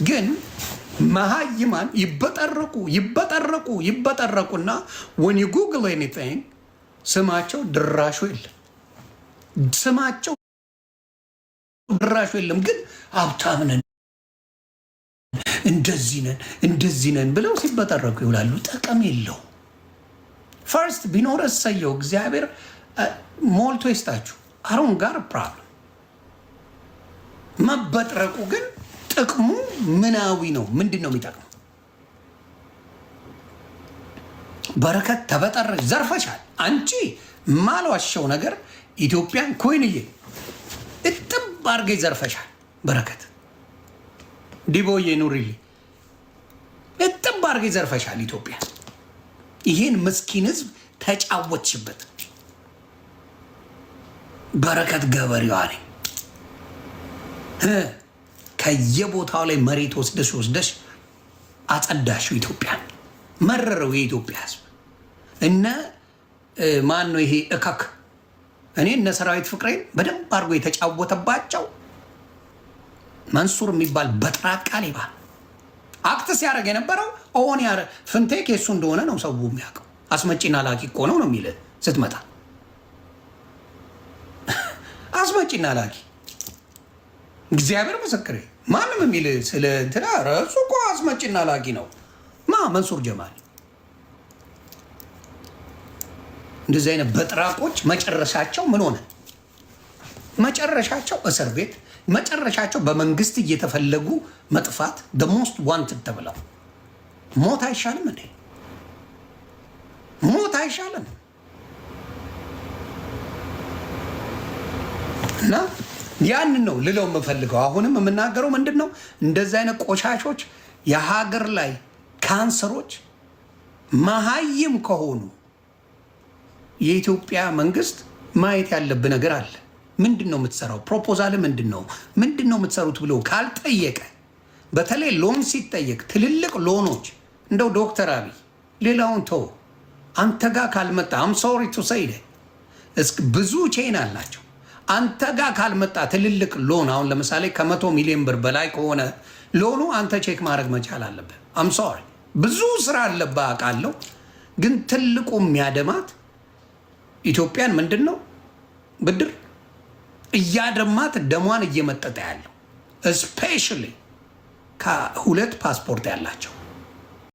ግን መሃይማን ይበጠረቁና when you google anything ስማቸው ድራሹ የለም። ግን ሀብታም ነን እንደዚህ ነን ብለው ሲበጠረቁ ይውላሉ። ጠቀም የለው። ፈርስት ቢኖር እሰየው፣ እግዚአብሔር ሞልቶ ይስጣችሁ። አሮን ጋር ፕሮብለም መበጥረቁ ግን ጥቅሙ ምናዊ ነው። ምንድን ነው የሚጠቅመው? በረከት ተበጠረች፣ ዘርፈሻል። አንቺ ማልዋሸው ነገር ኢትዮጵያን ኮይንዬ እጥብ አድርገሽ ዘርፈሻል። በረከት ዲቦዬ ኑሪልኝ፣ እጥብ አድርገሽ ዘርፈሻል ኢትዮጵያ። ይሄን ምስኪን ህዝብ ተጫወትሽበት። በረከት ገበሬዋ ነኝ። ከየቦታው ላይ መሬት ወስደሽ አጸዳሽው ኢትዮጵያን። መረረው የኢትዮጵያ ህዝብ። እነ ማን ነው ይሄ እከክ? እኔ እነ ሰራዊት ፍቅሬን በደንብ አድርጎ የተጫወተባቸው መንሱር የሚባል በጥራቃ ሌባ አክት ሲያደርግ የነበረው ኦን ያረ ፍንቴክ የሱ እንደሆነ ነው ሰው የሚያውቀው። አስመጪና ላኪ እኮ ነው የሚልህ ስትመጣ። አስመጪና ላኪ እግዚአብሔር ምስክሬ፣ ማንም የሚል ስለ እንትና ረሱ እኮ አስመጪና ላኪ ነው። መንሱር ጀማል። እንደዚህ አይነት በጥራቆች መጨረሻቸው ምን ሆነ? መጨረሻቸው እስር ቤት፣ መጨረሻቸው በመንግስት እየተፈለጉ መጥፋት። ሞስት ዋንትድ ተብለው ሞት አይሻልም እንዴ? ሞት አይሻልም? እና ያንን ነው ልለው የምፈልገው። አሁንም የምናገረው ምንድን ነው? እንደዚህ አይነት ቆሻሾች የሀገር ላይ ካንሰሮች መሀይም ከሆኑ የኢትዮጵያ መንግስት ማየት ያለብህ ነገር አለ። ምንድን ነው የምትሰራው? ፕሮፖዛል ምንድን ነው የምትሰሩት ብሎ ካልጠየቀ፣ በተለይ ሎን ሲጠየቅ ትልልቅ ሎኖች እንደው ዶክተር አብይ ሌላውን ተው፣ አንተ ጋር ካልመጣ አም ሶሪ ቱ ሰይደ ብዙ ቼን አላቸው። አንተ ጋር ካልመጣ ትልልቅ ሎን፣ አሁን ለምሳሌ ከ100 ሚሊዮን ብር በላይ ከሆነ ሎኑ አንተ ቼክ ማድረግ መቻል አለብህ። አም ሶሪ ብዙ ስራ አለብህ አውቃለሁ። ግን ትልቁ የሚያደማት ኢትዮጵያን ምንድን ነው? ብድር እያደማት ደሟን እየመጠጠ ያለው እስፔሻሊ ከ2 ፓስፖርት ያላቸው